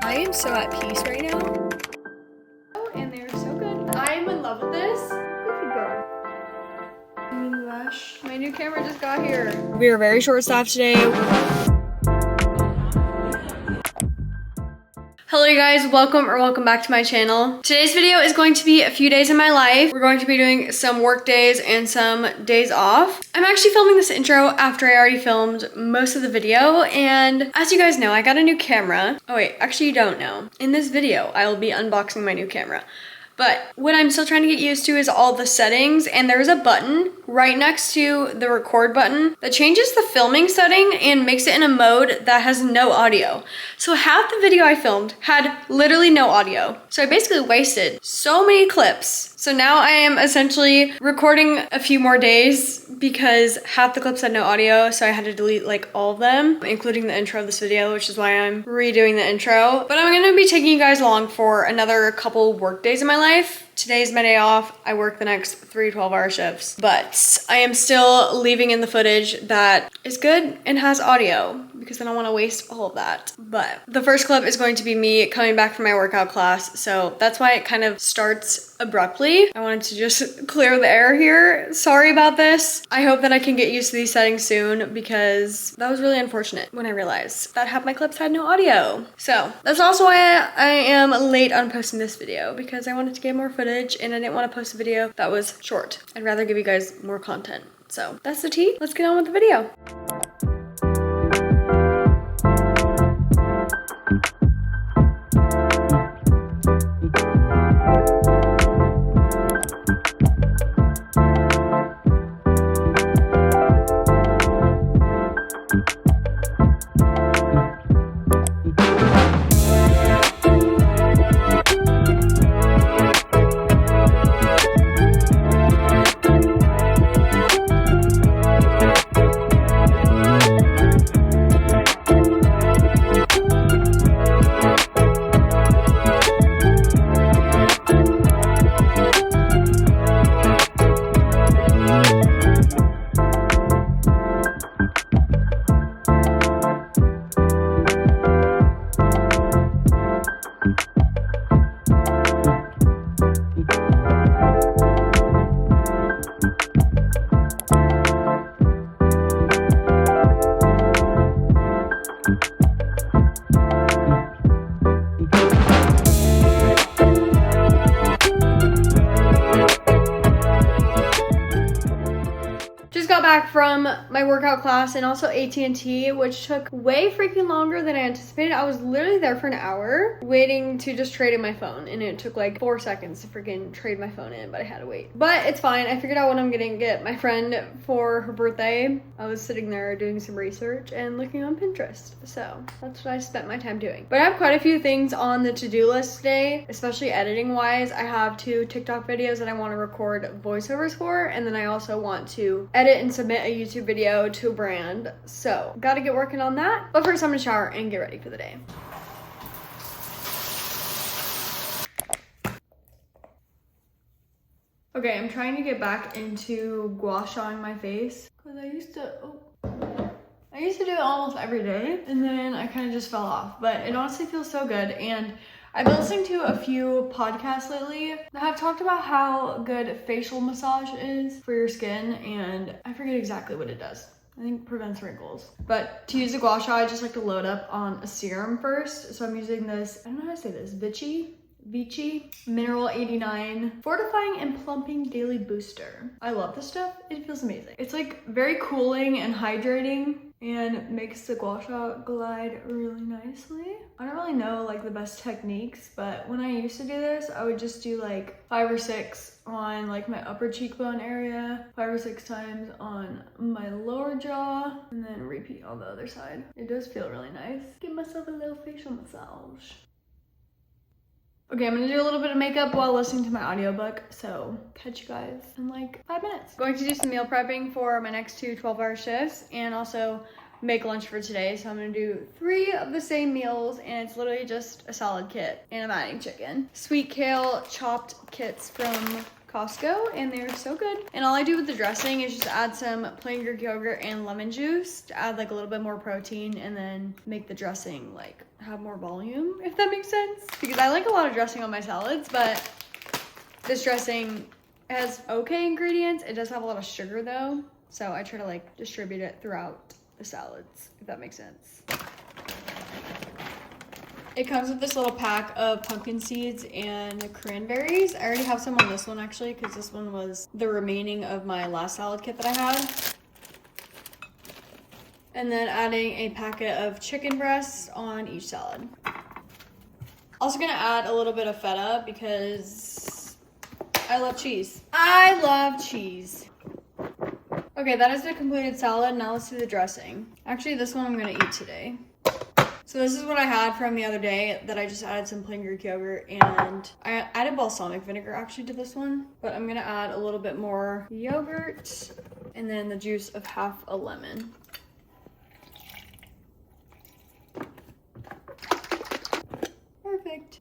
I am so at peace right now. Oh, and they're so good. I'm in love with this. Goofy girl. Gosh, my new camera just got here. We are very short-staffed today. Hello you guys, welcome back to my channel. Today's video is going to be a few days in my life. We're going to be doing some work days and some days off. I'm actually filming this intro after I already filmed most of the video, and as you guys know, I got a new camera. Oh wait, actually you don't know. In this video, I will be unboxing my new camera. But what I'm still trying to get used to is all the settings, and there's a button right next to the record button that changes the filming setting and makes it in a mode that has no audio. So half the video I filmed had literally no audio. So I basically wasted so many clips. So now I am essentially recording a few more days because half the clips had no audio, so I had to delete like all of them, including the intro of this video, which is why I'm redoing the intro. But I'm gonna be taking you guys along for another couple work days in my life. Today's my day off. I work the next 3 12-hour shifts, but I am still leaving in the footage that is good and has audio because I don't want to waste all of that. But the first clip is going to be me coming back from my workout class, so that's why it kind of starts abruptly. I wanted to just clear the air here. Sorry about this. I hope that I can get used to these settings soon because that was really unfortunate when I realized that half my clips had no audio. So that's also why I am late on posting this video, because I wanted to get more footage and I didn't want to post a video that was short. I'd rather give you guys more content. So that's the tea. Let's get on with the video. Back from my workout class and also AT&T, which took way freaking longer than I anticipated. I was literally there for an hour waiting to just trade in my phone, and it took like 4 seconds to freaking trade my phone in, but I had to wait. But it's fine. I figured out what I'm gonna get my friend for her birthday. I was sitting there doing some research and looking on Pinterest, so that's what I spent my time doing. But I have quite a few things on the to-do list today, especially editing wise. I have 2 TikTok videos that I want to record voiceovers for, and then I also want to edit and submit a YouTube video to a brand, so gotta get working on that. But first I'm gonna shower and get ready for the day. Okay, I'm trying to get back into gua shawing my face because I used to do it almost every day, and then I kind of just fell off, but it honestly feels so good. And I've been listening to a few podcasts lately that have talked about how good facial massage is for your skin, and I forget exactly what it does. I think prevents wrinkles. But to use a gua sha, I just like to load up on a serum first. So I'm using this, I don't know how to say this, Vichy Mineral 89 Fortifying and Plumping Daily Booster. I love this stuff. It feels amazing. It's like very cooling and hydrating and makes the gua sha glide really nicely. I don't really know like the best techniques, but when I used to do this, I would just do like 5 or 6 on like my upper cheekbone area, 5 or 6 times on my lower jaw, and then repeat on the other side. It does feel really nice. Give myself a little facial massage. Okay, I'm gonna do a little bit of makeup while listening to my audiobook, so catch you guys in like 5 minutes. Going to do some meal prepping for my next 2 12-hour shifts and also make lunch for today. So I'm gonna do 3 of the same meals, and it's literally just a salad kit, and I'm adding chicken. Sweet kale chopped kits from Costco, and they're so good. And all I do with the dressing is just add some plain Greek yogurt and lemon juice to add like a little bit more protein, and then make the dressing like have more volume, if that makes sense. Because I like a lot of dressing on my salads, but this dressing has okay ingredients. It does have a lot of sugar though, so I try to like distribute it throughout the salads, if that makes sense. It comes with this little pack of pumpkin seeds and cranberries. I already have some on this one actually, because this one was the remaining of my last salad kit that I had. And then adding a packet of chicken breasts on each salad. Also gonna add a little bit of feta because I love cheese. I love cheese. Okay, that is the completed salad. Now let's do the dressing. Actually, this one I'm gonna eat today. So this is what I had from the other day that I just added some plain Greek yogurt, and I added balsamic vinegar actually to this one, but I'm gonna add a little bit more yogurt and then the juice of half a lemon. Perfect.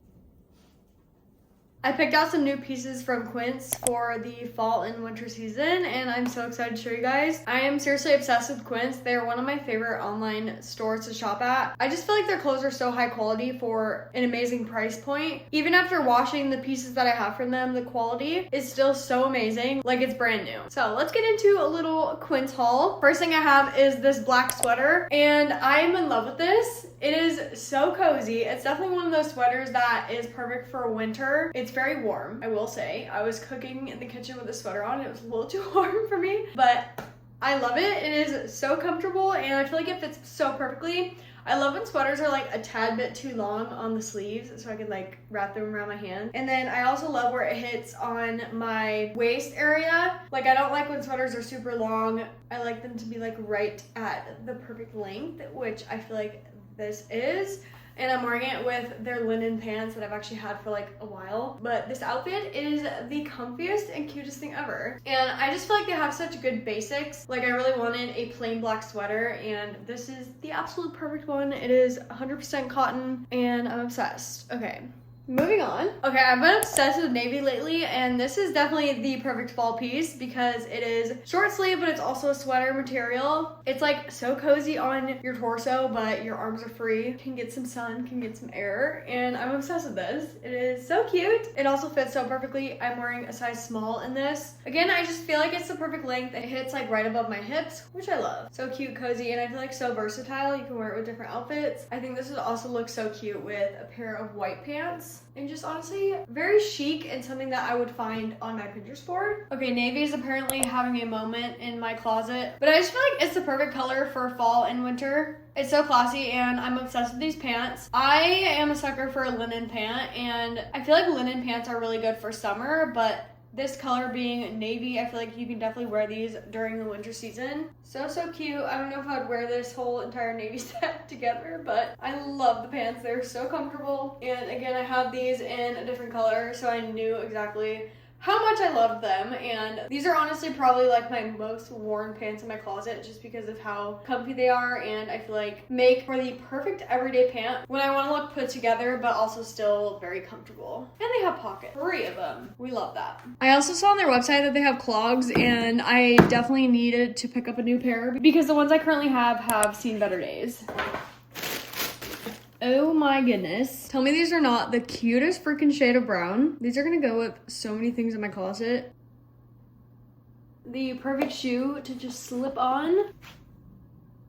I picked out some new pieces from Quince for the fall and winter season, and I'm so excited to show you guys. I am seriously obsessed with Quince. They're one of my favorite online stores to shop at. I just feel like their clothes are so high quality for an amazing price point. Even after washing the pieces that I have from them, the quality is still so amazing, like it's brand new. So let's get into a little Quince haul. First thing I have is this black sweater, and I am in love with this. It is so cozy. It's definitely one of those sweaters that is perfect for winter. It's very warm, I will say. I was cooking in the kitchen with a sweater on. It was a little too warm for me, but I love it. It is so comfortable, and I feel like it fits so perfectly. I love when sweaters are like a tad bit too long on the sleeves, so I can like wrap them around my hand. And then I also love where it hits on my waist area. Like I don't like when sweaters are super long. I like them to be like right at the perfect length, which I feel like this is. And I'm wearing it with their linen pants that I've actually had for like a while. But this outfit is the comfiest and cutest thing ever. And I just feel like they have such good basics. Like I really wanted a plain black sweater, and this is the absolute perfect one. It is 100% cotton, and I'm obsessed. Okay. Moving on. Okay, I've been obsessed with navy lately, and this is definitely the perfect fall piece because it is short sleeve, but it's also a sweater material. It's like so cozy on your torso, but your arms are free. Can get some sun, can get some air, and I'm obsessed with this. It is so cute. It also fits so perfectly. I'm wearing a size small in this. Again, I just feel like it's the perfect length. It hits like right above my hips, which I love. So cute, cozy, and I feel like so versatile. You can wear it with different outfits. I think this would also look so cute with a pair of white pants. And just honestly, very chic and something that I would find on my Pinterest board. Okay, navy is apparently having a moment in my closet, but I just feel like it's the perfect color for fall and winter. It's so classy, and I'm obsessed with these pants. I am a sucker for a linen pant, and I feel like linen pants are really good for summer, but this color being navy, I feel like you can definitely wear these during the winter season. So cute. I don't know if I'd wear this whole entire navy set together, but I love the pants. They're so comfortable. And again, I have these in a different color, so I knew exactly how much I loved them. And these are honestly probably like my most worn pants in my closet just because of how comfy they are, and I feel like make for the perfect everyday pant when I want to look put together but also still very comfortable. And they have pockets, 3 of them. We love that. I also saw on their website that they have clogs, and I definitely needed to pick up a new pair because the ones I currently have seen better days. Oh my goodness. Tell me these are not the cutest freaking shade of brown. These are gonna go with so many things in my closet. The perfect shoe to just slip on.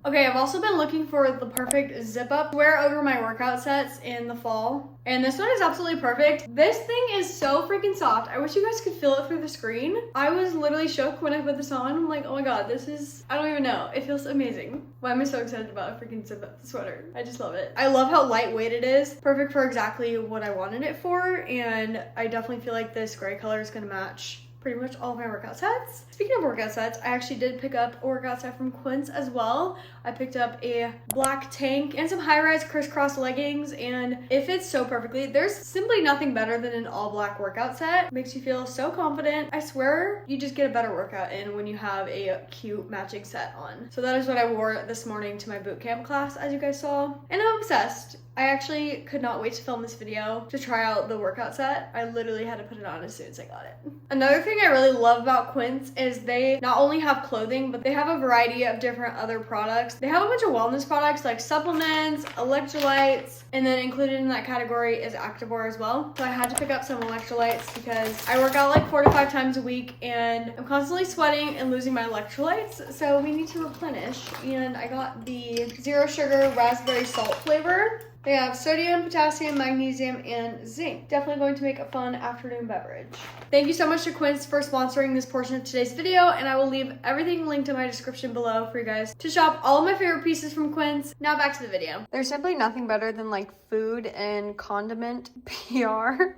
Okay, I've also been looking for the perfect zip up to wear over my workout sets in the fall. And this one is absolutely perfect. This thing is so freaking soft. I wish you guys could feel it through the screen. I was literally shook when I put this on. I'm like, oh my god, this is, I don't even know. It feels amazing. Why am I so excited about a freaking zip up sweater? I just love it. I love how lightweight it is. Perfect for exactly what I wanted it for. And I definitely feel like this gray color is gonna match pretty much all of my workout sets. Speaking of workout sets, I actually did pick up a workout set from Quince as well. I picked up a black tank and some high-rise crisscross leggings, and it fits so perfectly. There's simply nothing better than an all black workout set. It makes you feel so confident. I swear you just get a better workout in when you have a cute matching set on. So that is what I wore this morning to my boot camp class, as you guys saw, and I'm obsessed. I actually could not wait to film this video to try out the workout set. I literally had to put it on as soon as I got it. Another thing I really love about Quince is they not only have clothing, but they have a variety of different other products. They have a bunch of wellness products like supplements, electrolytes, and then included in that category is activewear as well. So I had to pick up some electrolytes because I work out like 4 to 5 times a week and I'm constantly sweating and losing my electrolytes. So we need to replenish. And I got the zero sugar raspberry salt flavor. They have sodium, potassium, magnesium, and zinc. Definitely going to make a fun afternoon beverage. Thank you so much to Quince for sponsoring this portion of today's video, and I will leave everything linked in my description below for you guys to shop all of my favorite pieces from Quince. Now back to the video. There's simply nothing better than like food and condiment PR.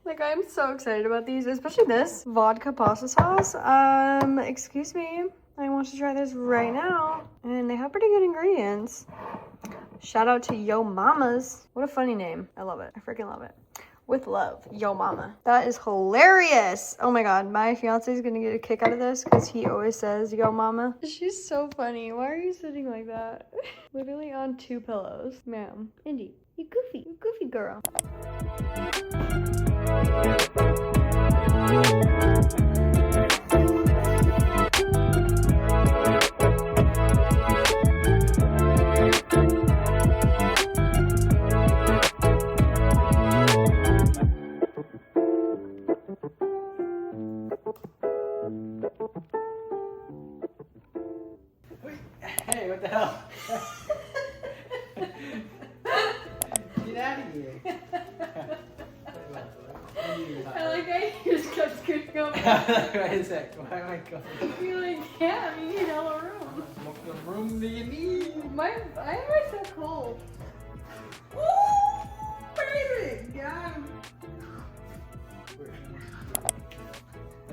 Like, I'm so excited about these, especially this vodka pasta sauce. Excuse me. I want to try this right now. And they have pretty good ingredients. Shout out to Yo Mamas. What a funny name. I love it. I freaking love it. With love, Yo Mama. That is hilarious. Oh my God, my fiance is gonna get a kick out of this because he always says Yo Mama. She's so funny. Why are you sitting like that? Literally on 2 pillows. Ma'am. Indy, you goofy girl. Hey, what the hell? Get out of here. I like how you just kept scooting over. Wait a sec. Why am I going? You're like, yeah, you need all the room. What the room do you need? Why am I so cold? Ooh, baby! Got him.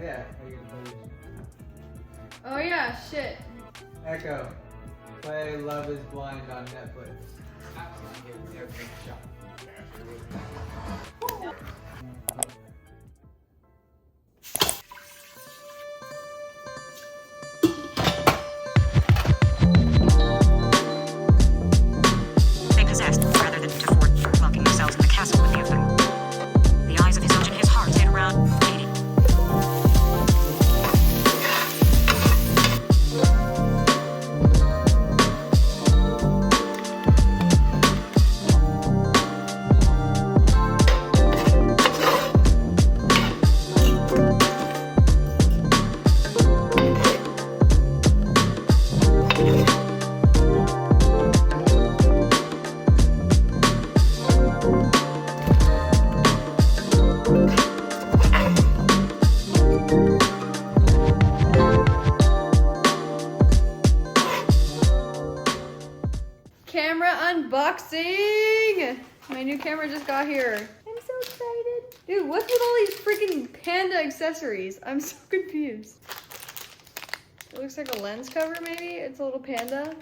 Yeah, are you gonna play this? Oh yeah, shit. Echo. Play Love is Blind on Netflix. Absolutely. Give it a shot. They possessed, rather than to afford, locking themselves in the castle with the of them. The eyes of his ocean, his heart hit around 80. Camera unboxing! My new camera just got here. I'm so excited. Dude, what's with all these freaking panda accessories? I'm so confused. It looks like a lens cover maybe. It's a little panda.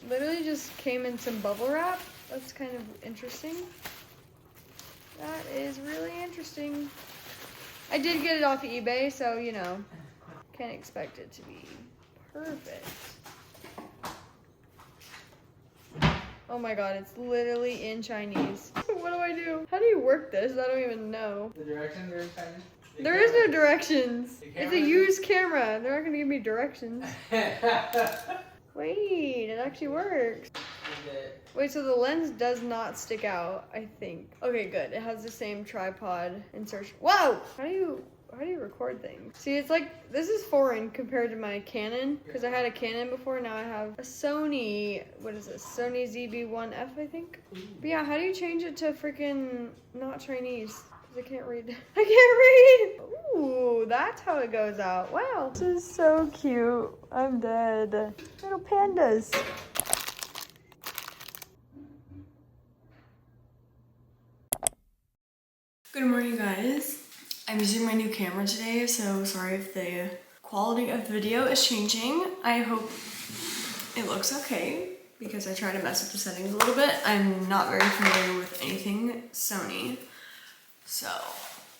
Literally just came in some bubble wrap. That's kind of interesting. That is really interesting. I did get it off of eBay, so you know, can't expect it to be perfect. Oh my God, it's literally in Chinese. What do I do? How do you work this? I don't even know. The directions are in Chinese? There is no directions. It's a used camera. They're not gonna give me directions. Wait, it actually works. Wait, so the lens does not stick out, I think. Okay, good. It has the same tripod insertion. Whoa! How do you record things? See, it's like, this is foreign compared to my Canon, because I had a Canon before, now I have a Sony, what is this? Sony ZB-1F, I think? But yeah, how do you change it to freaking not Chinese? Because I can't read. I can't read! Ooh, that's how it goes out. Wow. This is so cute. I'm dead. Little pandas. Good morning, guys. I'm using my new camera today, so sorry if the quality of the video is changing. I hope it looks okay because I try to mess with the settings a little bit. I'm not very familiar with anything Sony. So,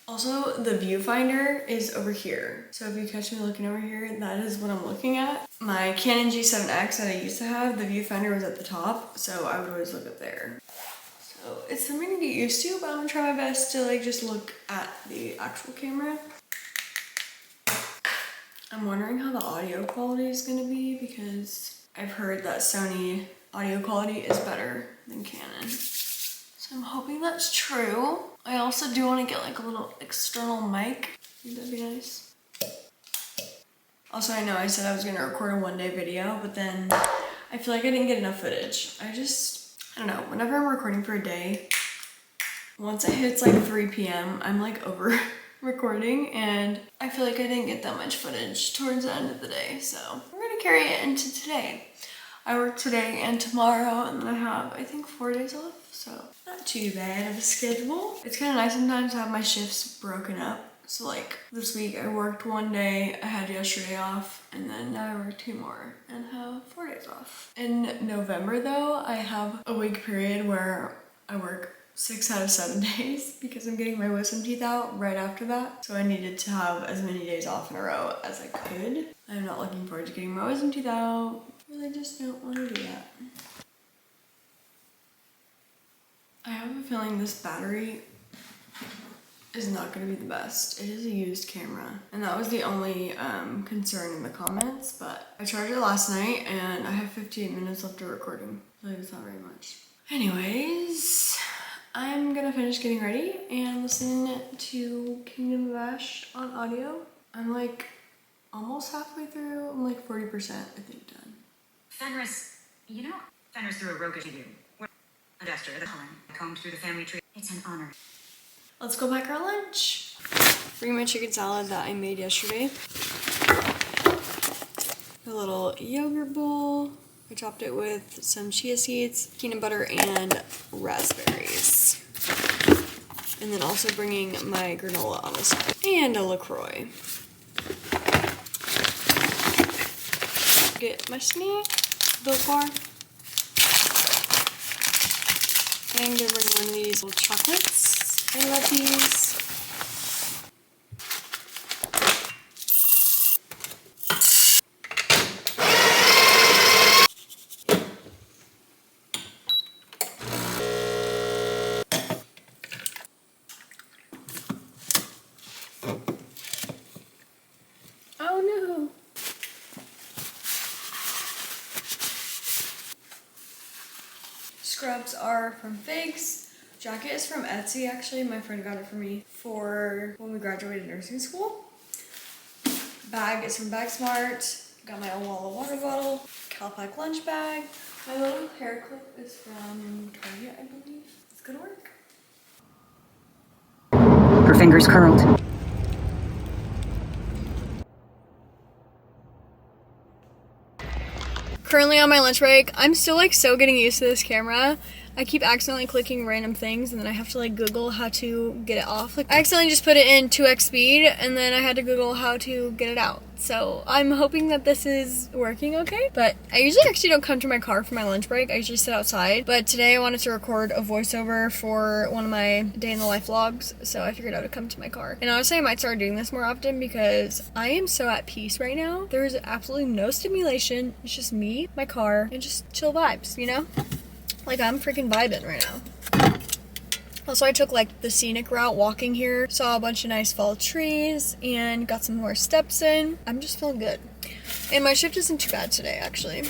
also the viewfinder is over here. So if you catch me looking over here, that is what I'm looking at. My Canon G7X that I used to have, the viewfinder was at the top, so I would always look up there. So So it's something to get used to, but I'm gonna try my best to like just look at the actual camera. I'm wondering how the audio quality is gonna be because I've heard that Sony audio quality is better than Canon. So I'm hoping that's true. I also do want to get like a little external mic. I think that'd be nice. Also, I know I said I was gonna record a one-day video, but then I feel like I didn't get enough footage. I don't know, whenever I'm recording for a day, once it hits like 3 p.m., I'm like over recording and I feel like I didn't get that much footage towards the end of the day. So we're gonna carry it into today. I work today and tomorrow and then I have, I think, 4 days off. So not too bad of a schedule. It's kind of nice sometimes to have my shifts broken up. So like this week I worked 1 day, I had yesterday off, and then now I work 2 more and have 4 days off. In November though, I have a week period where I work 6 out of 7 days because I'm getting my wisdom teeth out right after that. So I needed to have as many days off in a row as I could. I'm not looking forward to getting my wisdom teeth out. Really just don't want to do that. I have a feeling this battery is not going to be the best. It is a used camera. And that was the only concern in the comments, but I charged it last night and I have 58 minutes left of recording. So it's not very much. Anyways, I'm gonna finish getting ready and listen to Kingdom of Ash on audio. I'm like almost halfway through. I'm like 40%, I think, done. Fenris, you know, Fenris threw a roguish at you. A gesture, the Helen combed through the family tree. It's an honor. Let's go back our lunch. Bring my chicken salad that I made yesterday. A little yogurt bowl. I topped it with some chia seeds, peanut butter, and raspberries. And then also bringing my granola on the side. And a LaCroix. Get my snack, Built Bar. And I'm gonna bring one of these little chocolates. I love these. Oh no. Scrubs are from Figs. Jacket is from Etsy, actually. My friend got it for me for when we graduated nursing school. Bag is from Bag Smart. Got my own Walla water bottle. Calpac lunch bag. My little hair clip is from Target, I believe. It's gonna work. Her fingers curled. Currently on my lunch break. I'm still like so getting used to this camera. I keep accidentally clicking random things and then I have to like Google how to get it off. Like I accidentally just put it in 2x speed and then I had to Google how to get it out. So I'm hoping that this is working okay. But I usually actually don't come to my car for my lunch break. I usually sit outside. But today I wanted to record a voiceover for one of my day in the life vlogs. So I figured I would come to my car. And honestly, I might start doing this more often because I am so at peace right now. There is absolutely no stimulation. It's just me, my car, and just chill vibes, you know? Like, I'm freaking vibing right now. Also, I took like the scenic route walking here, saw a bunch of nice fall trees, and got some more steps in. I'm just feeling good. And my shift isn't too bad today, actually.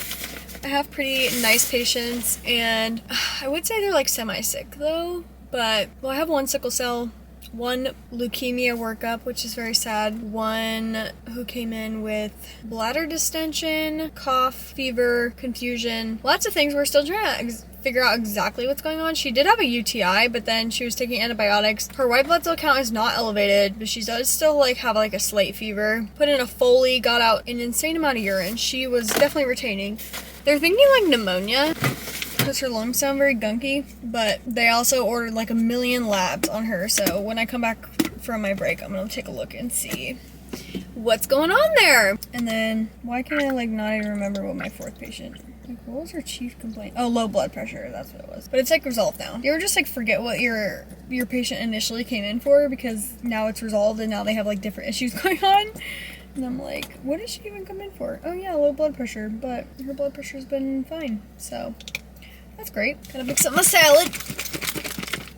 I have pretty nice patients, and I would say they're like semi-sick though. But, well, I have one sickle cell, one leukemia workup, which is very sad, one who came in with bladder distension, cough, fever, confusion, lots of things. We're still trying to figure out exactly what's going on. She did have a UTI, but then she was taking antibiotics. Her white blood cell count is not elevated, but she does still like have like a slight fever. Put in a Foley, got out an insane amount of urine. She was definitely retaining. They're thinking like pneumonia because her lungs sound very gunky, but they also ordered like 1 million labs on her. So when I come back from my break, I'm gonna take a look and see what's going on there. And then why can I like not even remember what my fourth patient, like what was her chief complaint? Oh, low blood pressure, that's what it was. But it's like resolved now. You ever just like forget what your patient initially came in for because now it's resolved and now they have like different issues going on? And I'm like, what did she even come in for? Oh yeah, low blood pressure, but her blood pressure's been fine. So that's great. Gotta mix up my salad.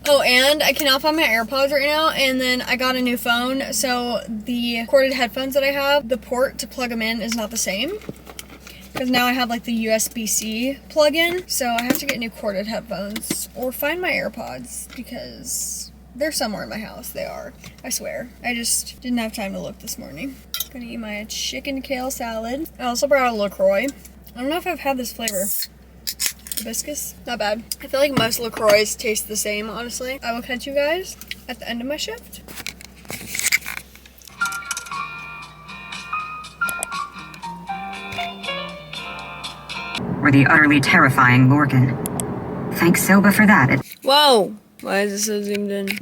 Oh, and I cannot find my AirPods right now, and then I got a new phone, so the corded headphones that I have, the port to plug them in is not the same. Because now I have like the USB-C plug-in, so I have to get new corded headphones or find my AirPods because they're somewhere in my house. They are, I swear. I just didn't have time to look this morning. Gonna eat my chicken kale salad. I also brought a LaCroix. I don't know if I've had this flavor. Hibiscus, not bad. I feel like most LaCroix taste the same, honestly. I will catch you guys at the end of my shift. Or the utterly terrifying Lorcan. Thanks Soba for that. Whoa! Why is this so zoomed in?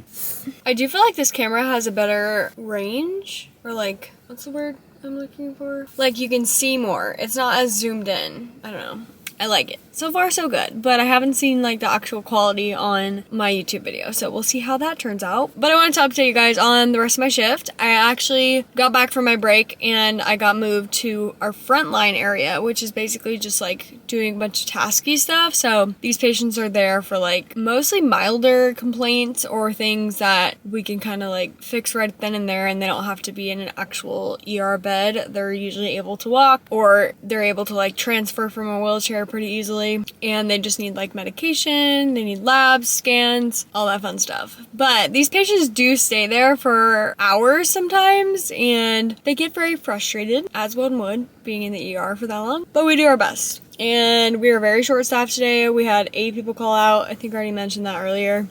I do feel like this camera has a better range, or like, what's the word I'm looking for? Like you can see more. It's not as zoomed in. I don't know. I like it. So far, so good. But I haven't seen like the actual quality on my YouTube video. So we'll see how that turns out. But I wanted to update you guys on the rest of my shift. I actually got back from my break and I got moved to our frontline area, which is basically just like doing a bunch of tasky stuff. So these patients are there for like mostly milder complaints or things that we can kind of like fix right then and there, and they don't have to be in an actual ER bed. They're usually able to walk, or they're able to like transfer from a wheelchair pretty easily, and they just need like medication, they need labs, scans, all that fun stuff. But these patients do stay there for hours sometimes, and they get very frustrated, as one would, being in the ER for that long, but we do our best. And we are very short staffed today. We had 8 people call out. I think I already mentioned that earlier.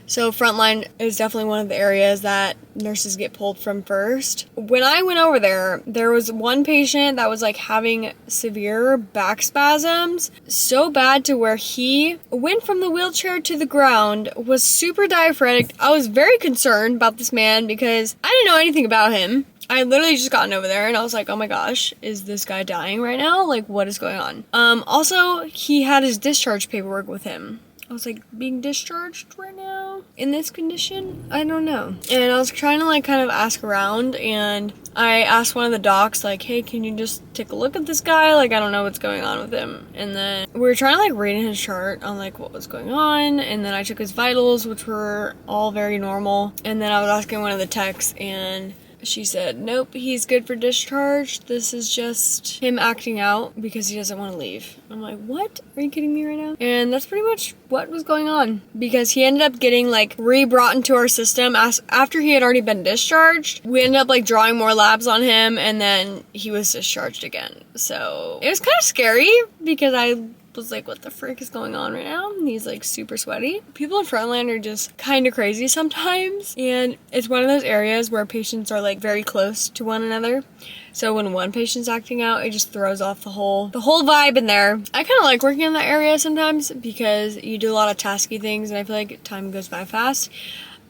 So frontline is definitely one of the areas that nurses get pulled from first. When I went over there, there was one patient that was like having severe back spasms, so bad to where he went from the wheelchair to the ground, was super diaphoretic. I was very concerned about this man because I didn't know anything about him. I literally just gotten over there and I was like, oh my gosh, is this guy dying right now? Like, what is going on? Also, he had his discharge paperwork with him. I was like, being discharged right now in this condition? I don't know. And I was trying to like kind of ask around, and I asked one of the docs like, hey, can you just take a look at this guy? Like, I don't know what's going on with him. And then we were trying to like read in his chart on like what was going on. And then I took his vitals, which were all very normal. And then I was asking one of the techs, and she said, nope, he's good for discharge. This is just him acting out because he doesn't want to leave. I'm like, what? Are you kidding me right now? And that's pretty much what was going on, because he ended up getting like re-brought into our system after he had already been discharged. We ended up like drawing more labs on him, and then he was discharged again. So it was kind of scary because I was like, what the frick is going on right now? And he's like super sweaty. People in frontline are just kind of crazy sometimes, and it's one of those areas where patients are like very close to one another. So when one patient's acting out, it just throws off the whole vibe in there. I kind of like working in that area sometimes because you do a lot of tasky things, and I feel like time goes by fast,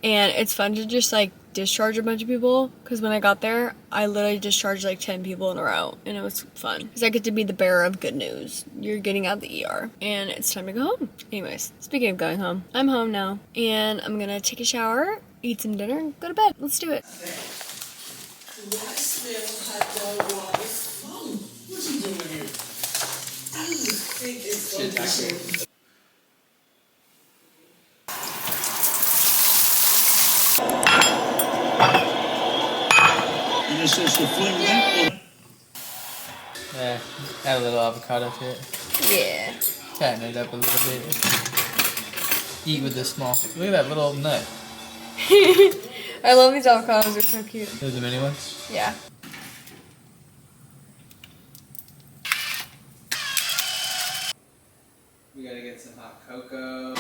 and it's fun to just like discharge a bunch of people, because when I got there, I literally discharged like 10 people in a row, and it was fun because I get to be the bearer of good news. You're getting out the ER and it's time to go home. Anyways, speaking of going home, I'm home now, and I'm gonna take a shower, eat some dinner, and go to bed. Let's do it. Yeah, add a little avocado to it. Yeah. Tighten it up a little bit. Eat with this small. Look at that little nut. I love these avocados, they're so cute. Those are the mini ones? Yeah. We gotta get some hot cocoa.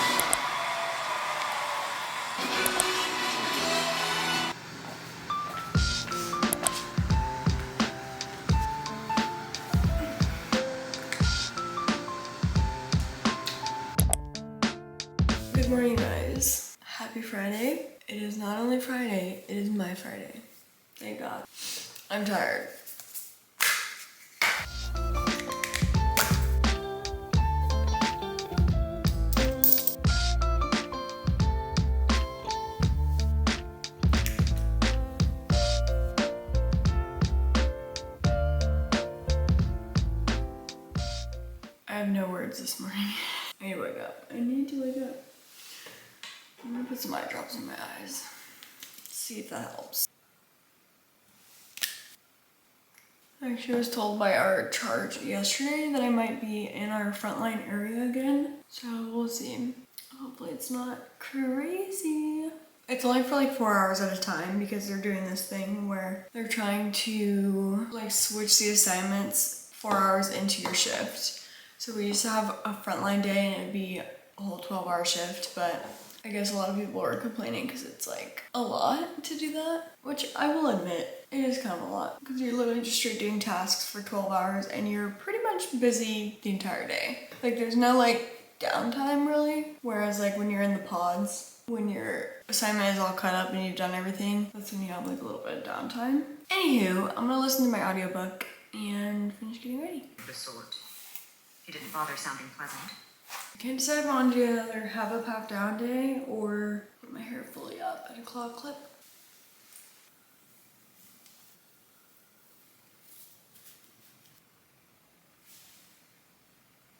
Good morning, guys. Happy Friday. It is not only Friday, it is my Friday. Thank God. I'm tired. I have no words this morning. I need to wake up. I need to wake up. put some eye drops in my eyes. See if that helps. I actually was told by our charge yesterday that I might be in our frontline area again. So we'll see. Hopefully it's not crazy. It's only for like 4 hours at a time because they're doing this thing where they're trying to like switch the assignments 4 hours into your shift. So we used to have a frontline day and it'd be a whole 12-hour shift, but I guess a lot of people are complaining because it's like a lot to do that, which I will admit, it is kind of a lot because you're literally just straight doing tasks for 12 hours and you're pretty much busy the entire day. Like there's no like downtime really, whereas like when you're in the pods, when your assignment is all cut up and you've done everything, that's when you have like a little bit of downtime. Anywho, I'm gonna listen to my audiobook and finish getting ready. The sort. He didn't bother sounding pleasant. I can't decide if I want to do another have a pack down day or put my hair fully up at a claw clip.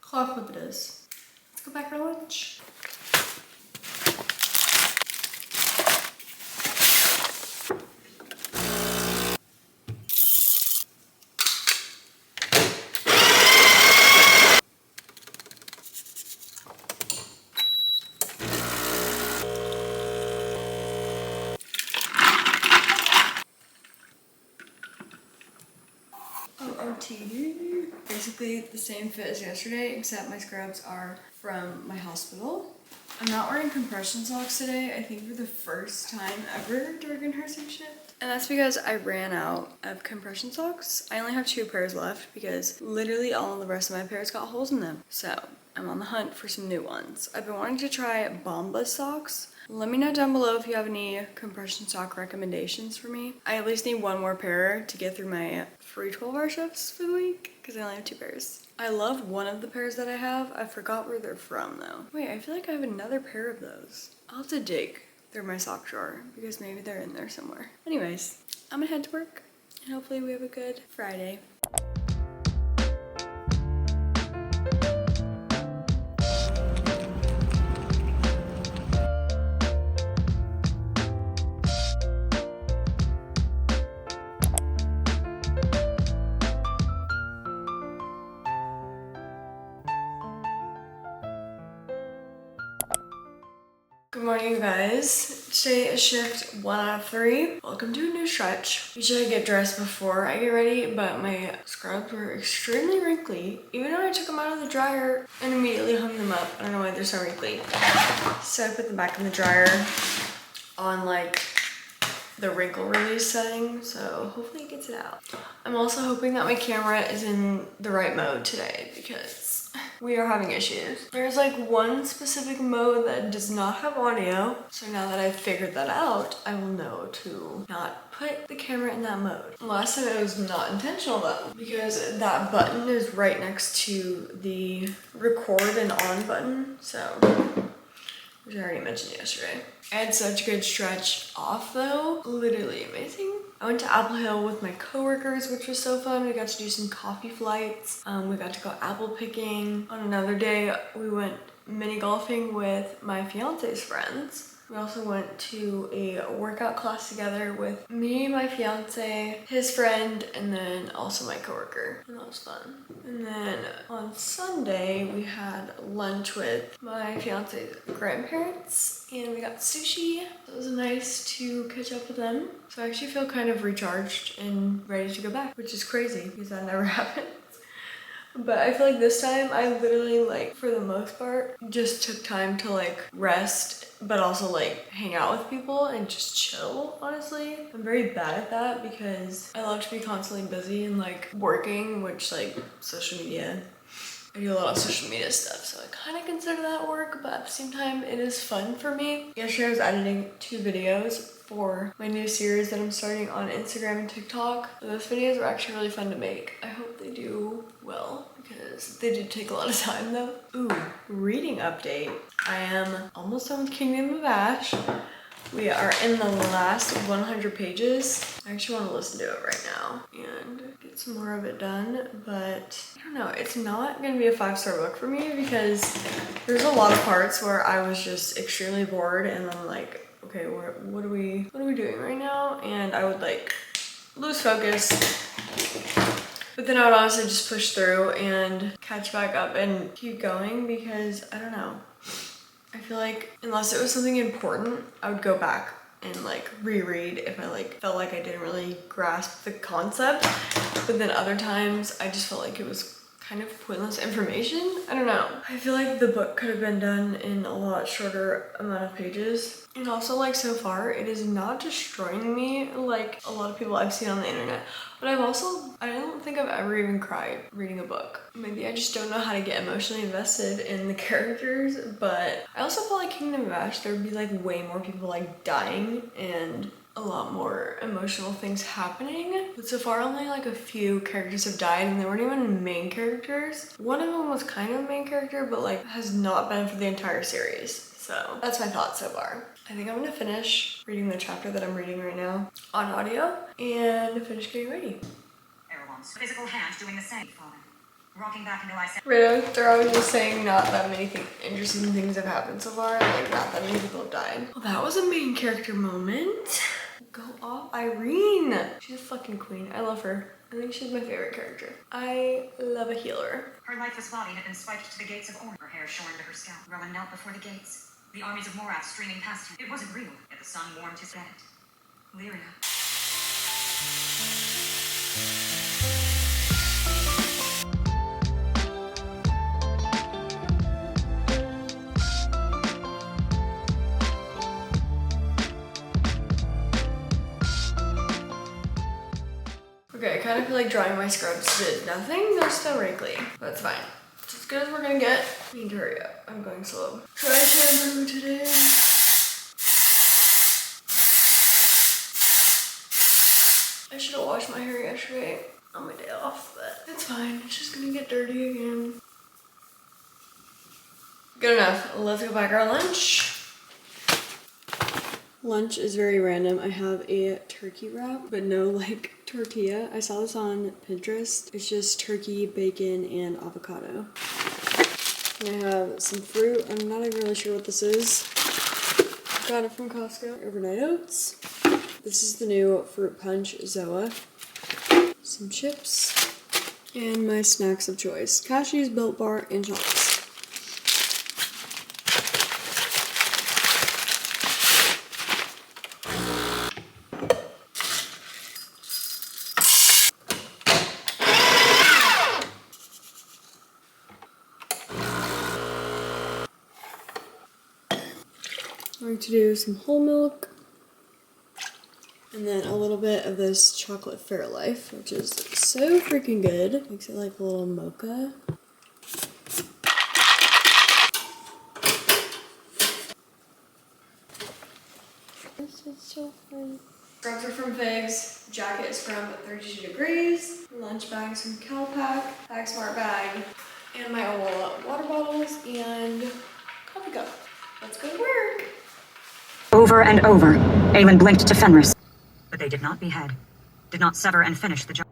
Claw clip it is. Let's go back for lunch. OOTD. Basically the same fit as yesterday, except my scrubs are from my hospital. I'm not wearing compression socks today, I think for the first time ever during a nursing shift. And that's because I ran out of compression socks. I only have 2 pairs left because literally all of the rest of my pairs got holes in them. So I'm on the hunt for some new ones. I've been wanting to try Bomba socks. Let me know down below if you have any compression sock recommendations for me. I at least need 1 more pair to get through my free 12-hour shifts for the week because I only have 2 pairs. I love one of the pairs that I have. I forgot where they're from though. Wait, I feel like I have another pair of those. I'll have to dig through my sock drawer because maybe they're in there somewhere. Anyways, I'm gonna head to work and hopefully we have a good Friday. Good morning, you guys. Today is shift 1 out of 3. Welcome to a new stretch. Usually I get dressed before I get ready, but my scrubs were extremely wrinkly. Even though I took them out of the dryer and immediately hung them up. I don't know why they're so wrinkly. So I put them back in the dryer on like the wrinkle release setting, so hopefully it gets it out. I'm also hoping that my camera is in the right mode today because we are having issues. There's like one specific mode that does not have audio. So now that I've figured that out, I will know to not put the camera in that mode. Last time it was not intentional though, because that button is right next to the record and on button. So, which I already mentioned yesterday. I had such a good stretch off though, literally amazing. I went to Apple Hill with my coworkers, which was so fun. We got to do some coffee flights. We got to go apple picking. On another day, we went mini golfing with my fiance's friends. We also went to a workout class together with me, my fiance, his friend, and then also my coworker. And that was fun. And then on Sunday, we had lunch with my fiance's grandparents and we got sushi. So it was nice to catch up with them. So I actually feel kind of recharged and ready to go back, which is crazy because that never happens. But I feel like this time I literally, like, for the most part, just took time to like rest, but also like hang out with people and just chill, honestly. I'm very bad at that because I love to be constantly busy and like working, which like social media, I do a lot of social media stuff, so I kind of consider that work, but at the same time, it is fun for me. Yesterday I was editing 2 videos for my new series that I'm starting on Instagram and TikTok. Those videos were actually really fun to make. I hope they do well because they did take a lot of time though. Ooh, reading update. I am almost done with Kingdom of Ash. We are in the last 100 pages. I actually want to listen to it right now and get some more of it done, but I don't know, it's not gonna be a 5-star book for me because there's a lot of parts where I was just extremely bored and then like, okay, what are we doing right now? And I would like lose focus. But then I would honestly just push through and catch back up and keep going because I don't know. I feel like unless it was something important, I would go back and like reread if I like felt like I didn't really grasp the concept. But then other times I just felt like it was kind of pointless information. I don't know. I feel like the book could have been done in a lot shorter amount of pages. And also like so far, it is not destroying me like a lot of people I've seen on the internet. But I don't think I've ever even cried reading a book. Maybe I just don't know how to get emotionally invested in the characters, but I also felt like Kingdom of Ash, there would be like way more people like dying and a lot more emotional things happening. But so far only like a few characters have died and they weren't even main characters. One of them was kind of a main character, but like has not been for the entire series. So that's my thoughts so far. I think I'm gonna finish reading the chapter that I'm reading right now on audio and finish getting ready. Erewhon's physical hand doing the same. Rocking back into I said. Right, they're always just saying not that many interesting things have happened so far, like not that many people have died. Well, that was a main character moment. Go off, Irene. She's a fucking queen. I love her. I think she's my favorite character. I love a healer. Her lifeless body had been spiked to the gates of Orn. Her hair shorn to her scalp. Rowan knelt before the gates. The armies of Morath streaming past him. It wasn't real, yet the sun warmed his bed. Lyria. Okay, I kind of feel like drying my scrubs did nothing. They're still wrinkly, but it's fine. It's as good as we're gonna get. I need to hurry up. I'm going slow. Try shampoo today. I should have washed my hair yesterday on my day off, but it's fine. It's just gonna get dirty again. Good enough. Let's go back our lunch. Lunch is very random. I have a turkey wrap, but no like tortilla. I saw this on Pinterest. It's just turkey, bacon, and avocado. And I have some fruit. I'm not even really sure what this is. Got it from Costco. Overnight oats. This is the new fruit punch Zoa. Some chips. And my snacks of choice. Cashews, Built Bar, and chocolates. I'm going to do some whole milk and then a little bit of this chocolate Fairlife, which is so freaking good. Makes it like a little mocha. This is so fun. Scrubs are from Figs, jacket is from 32 Degrees, lunch bags from Calpac, Pack Smart bag, and my old water bottles and coffee cup. Let's go to work. Over and over, Aelin blinked to Fenris. But they did not behead, did not sever and finish the job.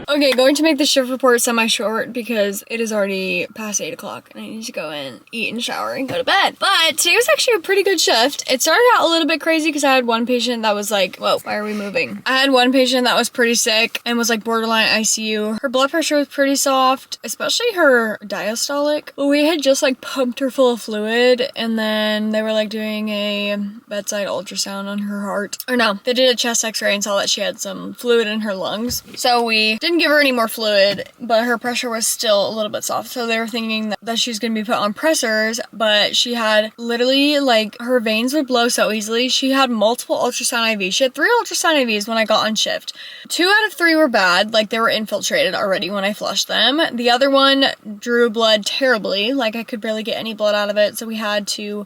Okay, going to make the shift report semi-short because it is already past 8 o'clock and I need to go in, eat and shower and go to bed. But today was actually a pretty good shift. It started out a little bit crazy because I had one patient that was like, whoa, why are we moving? I had one patient that was pretty sick and was like borderline ICU. Her blood pressure was pretty soft, especially her diastolic. But we had just like pumped her full of fluid and then they were like doing a bedside ultrasound on her heart. Or no, they did a chest x-ray and saw that she had some fluid in her lungs. So we didn't give her any more fluid, but her pressure was still a little bit soft. So they were thinking that she was going to be put on pressors, but she had literally like her veins would blow so easily. She had multiple ultrasound IVs. She had 3 ultrasound IVs when I got on shift. 2 out of 3 were bad, like they were infiltrated already when I flushed them. The other one drew blood terribly, like I could barely get any blood out of it. So we had to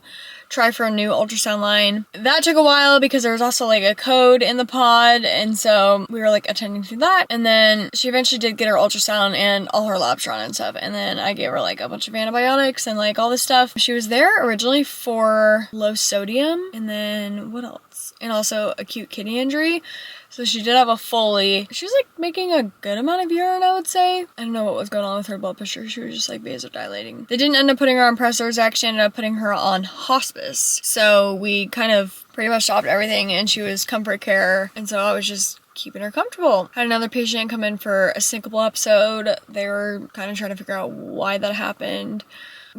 try for a new ultrasound line. That took a while because there was also like a code in the pod, and so we were like attending to that. And then she eventually did get her ultrasound and all her labs drawn and stuff. And then I gave her like a bunch of antibiotics and like all this stuff. She was there originally for low sodium, and then what else? And also acute kidney injury. So she did have a Foley. She was like making a good amount of urine, I would say. I don't know what was going on with her blood pressure. She was just like vasodilating. They didn't end up putting her on pressors. They actually ended up putting her on hospice. So we kind of pretty much stopped everything, and she was comfort care. And so I was just keeping her comfortable. Had another patient come in for a syncopal episode. They were kind of trying to figure out why that happened.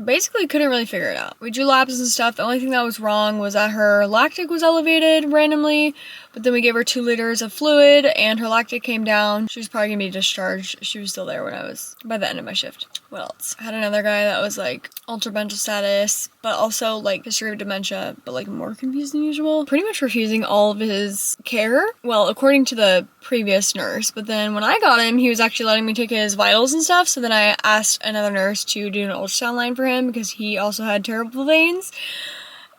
Basically couldn't really figure it out. We drew labs and stuff. The only thing that was wrong was that her lactic was elevated randomly, but then we gave her 2 liters of fluid and her lactic came down. She was probably gonna be discharged. She was still there when I was by the end of my shift. What else? I had another guy that was like ultra mental status, but also like history of dementia, but like more confused than usual. Pretty much refusing all of his care. Well, according to the previous nurse, but then when I got him, he was actually letting me take his vitals and stuff. So then I asked another nurse to do an ultrasound line for him because he also had terrible veins,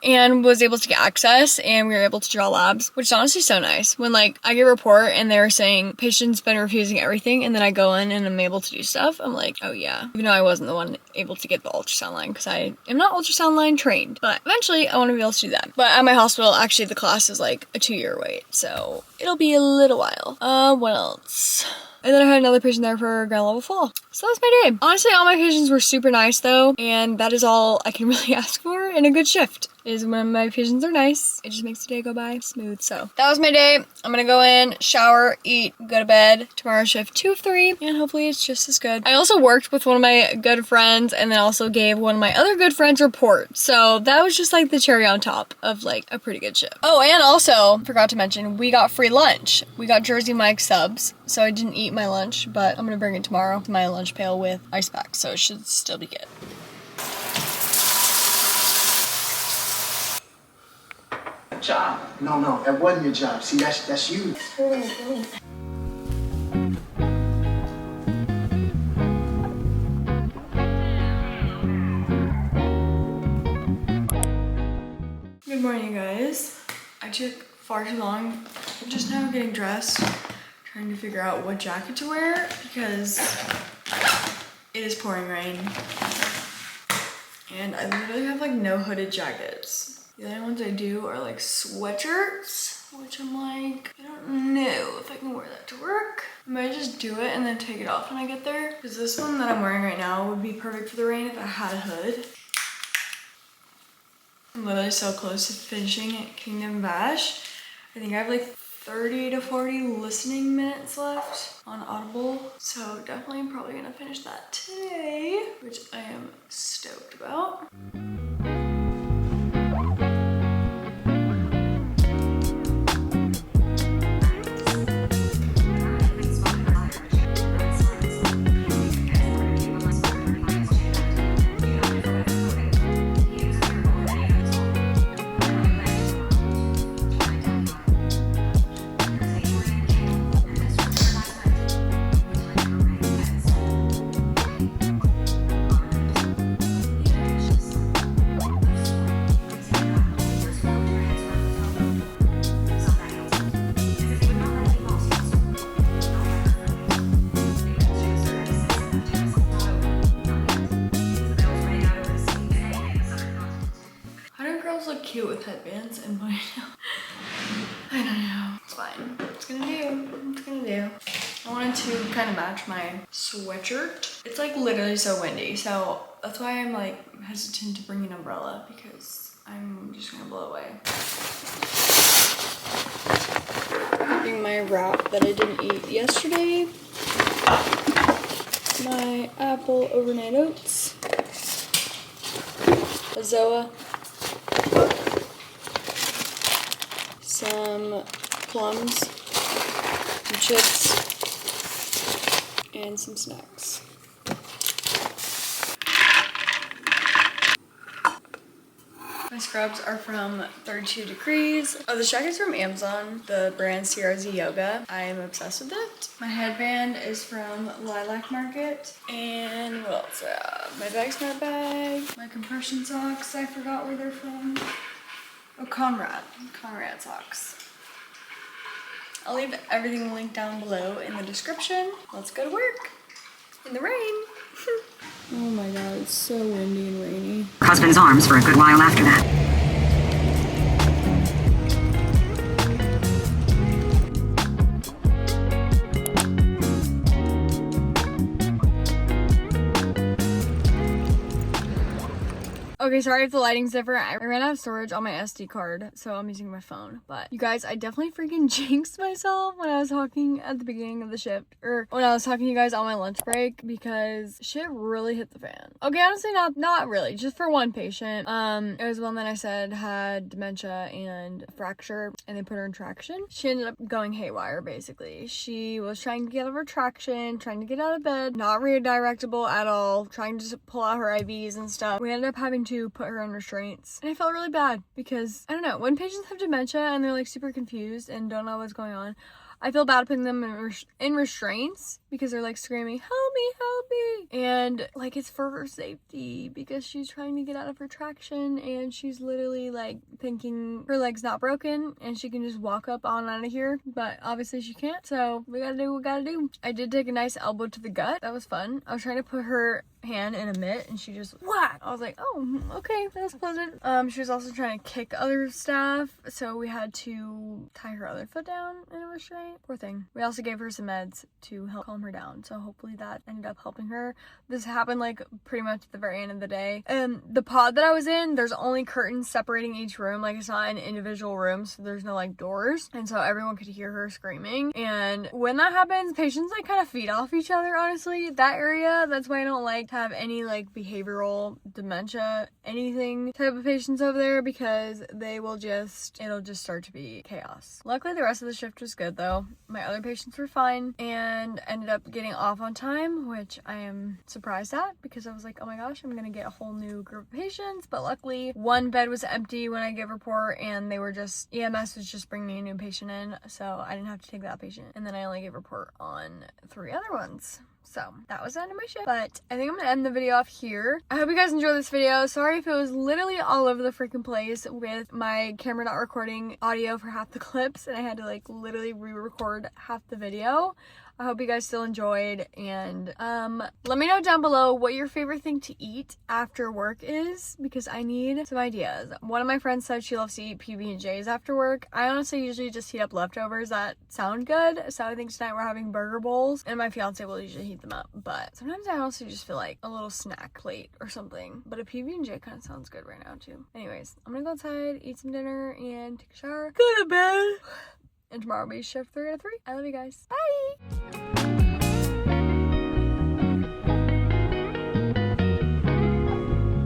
and was able to get access, and we were able to draw labs, which is honestly so nice. When like I get a report and they're saying patient's been refusing everything, and then I go in and I'm able to do stuff, I'm like, oh yeah. Even though I wasn't the one able to get the ultrasound line because I am not ultrasound line trained, but eventually I want to be able to do that. But at my hospital, actually the class is like a 2-year wait, so it'll be a little while. What else? And then I had another patient there for ground level fall. So that was my day. Honestly, all my patients were super nice though, and that is all I can really ask for in a good shift, is when my patients are nice. It just makes the day go by smooth. So that was my day. I'm gonna go in, shower, eat, go to bed. Tomorrow's shift 2 of 3, and hopefully it's just as good. I also worked with one of my good friends, and then also gave one of my other good friends report. So that was just like the cherry on top of like a pretty good shift. Oh, and also forgot to mention, we got free lunch. We got Jersey Mike subs. So I didn't eat my lunch, but I'm gonna bring it tomorrow to my lunch pail with ice packs, so it should still be good. Job. No, that wasn't your job. See, that's you. Good morning, guys. I took far too long just now getting dressed, trying to figure out what jacket to wear because it is pouring rain. And I literally have like no hooded jackets. The only ones I do are like sweatshirts, which I'm like, I don't know if I can wear that to work. I might just do it and then take it off when I get there. Because this one that I'm wearing right now would be perfect for the rain if I had a hood. I'm literally so close to finishing Kingdom Bash. I think I have like 30 to 40 listening minutes left on Audible. So definitely probably gonna finish that today, which I am stoked about. Look cute with headbands and ponytail. I don't know. It's fine. It's gonna do. It's gonna do. I wanted to kind of match my sweatshirt. It's like literally so windy, so that's why I'm like hesitant to bring an umbrella because I'm just gonna blow away. Having my wrap that I didn't eat yesterday. My apple overnight oats. A Zoa. Some plums, some chips, and some snacks. My scrubs are from 32 Degrees. Oh, this jacket's from Amazon, the brand CRZ Yoga. I am obsessed with it. My headband is from Lilac Market. And what else? My bag's my bag. My compression socks, I forgot where they're from. Oh, Conrad socks. I'll leave everything linked down below in the description. Let's go to work in the rain. Oh my god, it's so windy and rainy. Husband's arms for a good while after that. Okay, sorry if the lighting's different. I ran out of storage on my SD card, so I'm using my phone. But you guys, I definitely freaking jinxed myself when I was talking at the beginning of the shift, or when I was talking to you guys on my lunch break, because shit really hit the fan. Okay, honestly, not really, just for one patient. It was one that I said had dementia and a fracture, and they put her in traction. She ended up going haywire, basically. She was trying to get out of her traction, trying to get out of bed, not redirectable at all, trying to pull out her IVs and stuff. We ended up having to put her on restraints, and I felt really bad because I don't know, when patients have dementia and they're like super confused and don't know what's going on, I feel bad putting them in restraints because they're like screaming, help me, help me. And like, it's for her safety because she's trying to get out of her traction and she's literally like thinking her leg's not broken and she can just walk up on out of here. But obviously she can't. So we gotta do what we gotta do. I did take a nice elbow to the gut. That was fun. I was trying to put her hand in a mitt and she just whack. I was like, oh, okay, that was pleasant. She was also trying to kick other staff, so we had to tie her other foot down in a restraint. Poor thing. We also gave her some meds to help calm her down, so hopefully that ended up helping her. This happened like pretty much at the very end of the day. The pod that I was in, there's only curtains separating each room. Like, it's not an individual room, so there's no like doors, and so everyone could hear her screaming. And when that happens, patients like kind of feed off each other, honestly. That area, that's why I don't like to have any like behavioral dementia, anything type of patients over there, because it'll just start to be chaos. Luckily the rest of the shift was good though. My other patients were fine and ended up getting off on time, which I am surprised at because I was like, oh my gosh, I'm gonna get a whole new group of patients. But luckily one bed was empty when I gave report, and they were just, EMS was just bringing a new patient in, so I didn't have to take that patient. And then I only gave report on 3 other ones. So that was the end of my shift. But I think I'm gonna end the video off here. I hope you guys enjoyed this video. Sorry if it was literally all over the freaking place with my camera not recording audio for half the clips and I had to like literally re-record half the video. I hope you guys still enjoyed, and let me know down below what your favorite thing to eat after work is, because I need some ideas. One of my friends said she loves to eat PB&Js after work. I honestly usually just heat up leftovers that sound good, so I think tonight we're having burger bowls, and my fiance will usually heat them up. But sometimes I also just feel like a little snack plate or something, but a PB&J kind of sounds good right now too. Anyways, I'm gonna go outside, eat some dinner, and take a shower, go to bed. And tomorrow will be shift 3 out of 3. I love you guys. Bye!